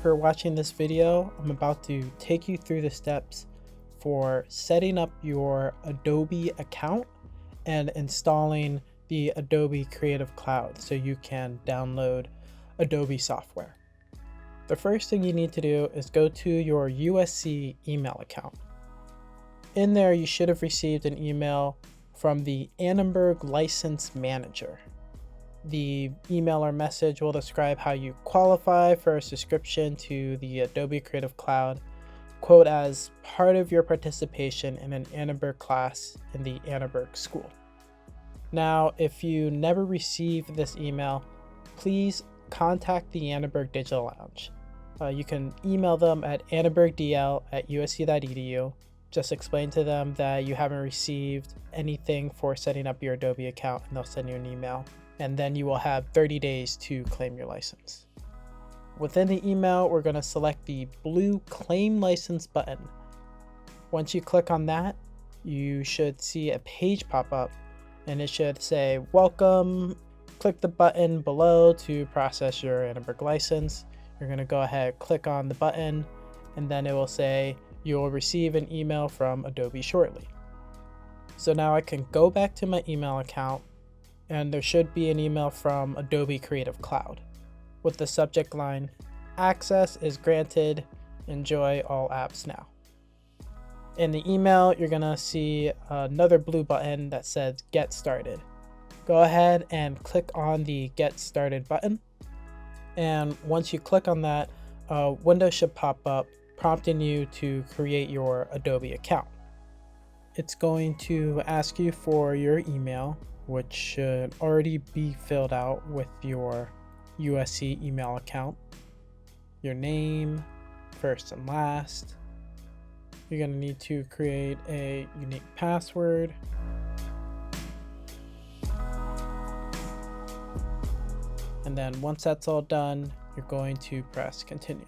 for watching this video. I'm about to take you through the steps for setting up your Adobe account and installing the Adobe Creative Cloud so you can download Adobe software. The first thing you need to do is go to your USC email account. In there, you should have received an email from the Annenberg License Manager. The email or message will describe how you qualify for a subscription to the Adobe Creative Cloud, quote, as part of your participation in an Annenberg class in the Annenberg School. Now, if you never received this email, please contact the Annenberg Digital Lounge. You can email them at annenbergdl@usc.edu. Just explain to them that you haven't received anything for setting up your Adobe account, and they'll send you an email. And then you will have 30 days to claim your license. Within the email, we're going to select the blue Claim License button. Once you click on that, you should see a page pop up, and it should say, "Welcome." Click the button below to process your Annenberg license. You're going to go ahead, click on the button, and then it will say you will receive an email from Adobe shortly. So now I can go back to my email account, and there should be an email from Adobe Creative Cloud with the subject line, "Access is granted. Enjoy all apps now." In the email, you're going to see another blue button that says Get Started. Go ahead and click on the Get Started button. And once you click on that, a window should pop up prompting you to create your Adobe account. It's going to ask you for your email, which should already be filled out with your USC email account. Your name, first and last. You're going to need to create a unique password. And then once that's all done, you're going to press continue.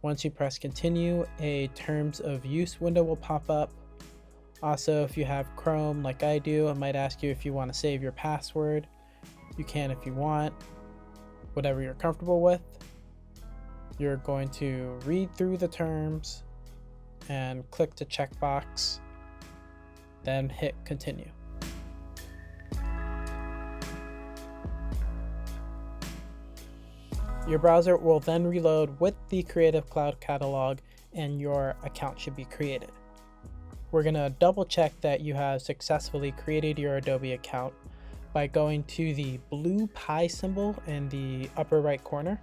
Once you press continue, a terms of use window will pop up. Also, if you have Chrome like I do, it might ask you if you want to save your password. You can if you want, whatever you're comfortable with. You're going to read through the terms and click the checkbox, then hit continue. Your browser will then reload with the Creative Cloud catalog and your account should be created. We're going to double check that you have successfully created your Adobe account by going to the blue Pi symbol in the upper right corner.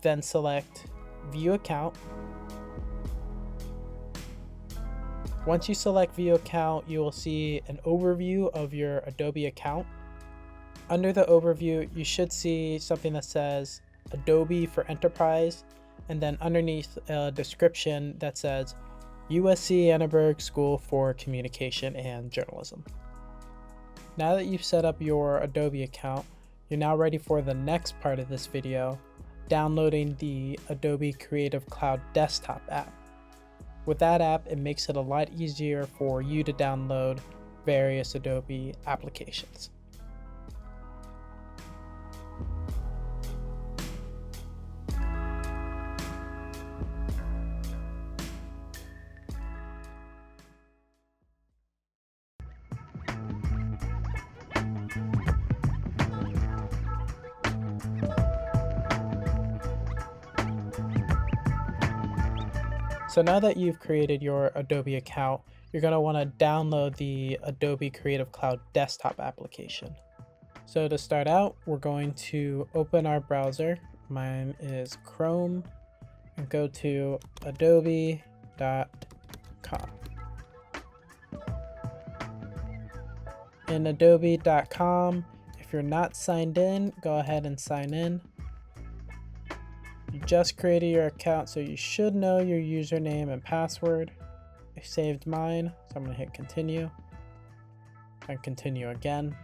Then select View Account. Once you select View Account, you will see an overview of your Adobe account. Under the overview, you should see something that says Adobe for Enterprise, and then underneath a description that says USC Annenberg School for Communication and Journalism. Now that you've set up your Adobe account, you're now ready for the next part of this video, downloading the Adobe Creative Cloud desktop app. With that app, it makes it a lot easier for you to download various Adobe applications. So now that you've created your Adobe account, you're going to want to download the Adobe Creative Cloud desktop application. So to start out, we're going to open our browser. Mine is Chrome, and go to adobe.com. In adobe.com, if you're not signed in, go ahead and sign in. You just created your account, so you should know your username and password. I saved mine, so I'm going to hit continue and continue again.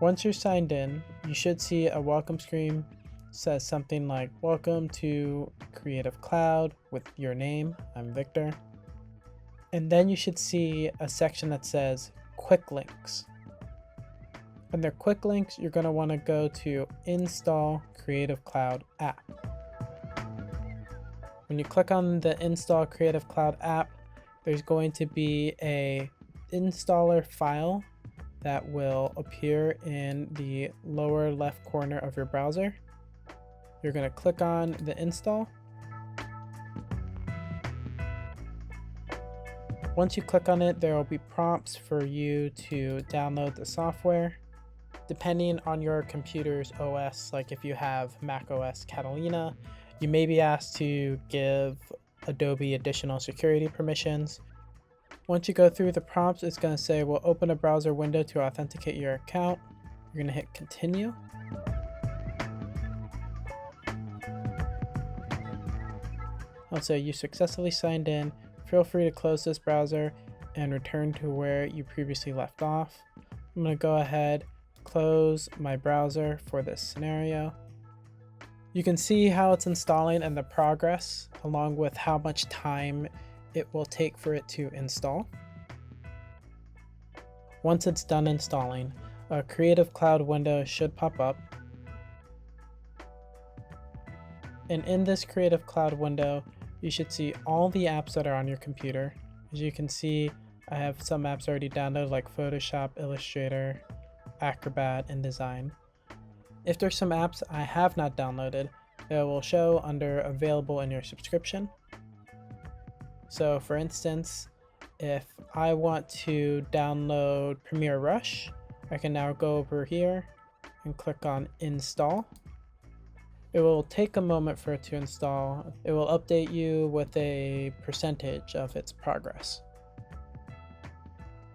Once you're signed in, you should see a welcome screen. It says something like, "Welcome to Creative Cloud" with your name. I'm Victor. And then you should see a section that says quick links. Under quick links, you're going to want to go to install Creative Cloud app. When you click on the install Creative Cloud app, there's going to be a installer file that will appear in the lower left corner of your browser. You're going to click on the install. Once you click on it, there will be prompts for you to download the software. Depending on your computer's OS, like if you have Mac OS Catalina, you may be asked to give Adobe additional security permissions. Once you go through the prompts, it's going to say, we'll open a browser window to authenticate your account. You're going to hit continue. It'll say you successfully signed in. Feel free to close this browser and return to where you previously left off. I'm going to go ahead, close my browser for this scenario. You can see how it's installing and the progress, along with how much time it will take for it to install. Once it's done installing, a Creative Cloud window should pop up. And in this Creative Cloud window, you should see all the apps that are on your computer. As you can see, I have some apps already downloaded like Photoshop, Illustrator, Acrobat, and Design. If there's some apps I have not downloaded, it will show under available in your subscription. So for instance, if I want to download Premiere Rush, I can now go over here and click on install. It will take a moment for it to install. It will update you with a percentage of its progress.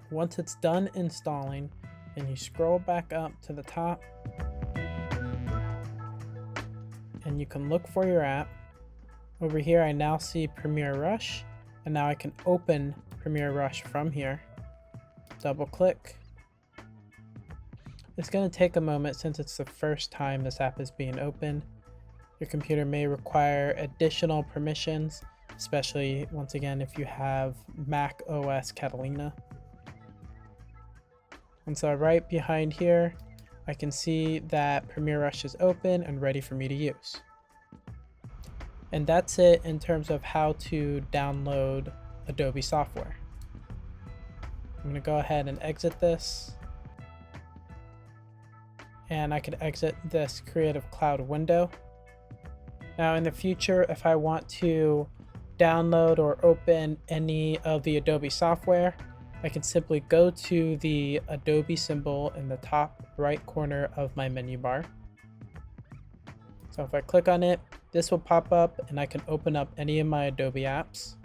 Once it's done installing, and you scroll back up to the top, and you can look for your app. Over here, I now see Premiere Rush, and now I can open Premiere Rush from here. Double click. It's going to take a moment since it's the first time this app is being opened. Your computer may require additional permissions, especially once again if you have Mac OS Catalina. And so right behind here, I can see that Premiere Rush is open and ready for me to use. And that's it in terms of how to download Adobe software. I'm going to go ahead and exit this. And I can exit this Creative Cloud window. Now in the future, if I want to download or open any of the Adobe software, I can simply go to the Adobe symbol in the top right corner of my menu bar. So if I click on it, this will pop up and I can open up any of my Adobe apps.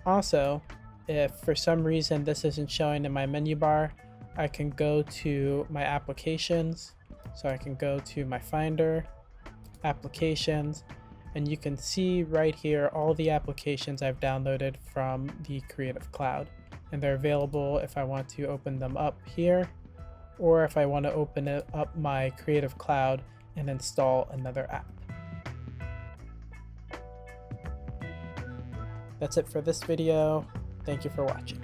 Also, if for some reason this isn't showing in my menu bar, I can go to my applications. So I can go to my Finder, Applications, and you can see right here all the applications I've downloaded from the Creative Cloud. And they're available if I want to open them up here, or if I want to open up my Creative Cloud and install another app. That's it for this video. Thank you for watching.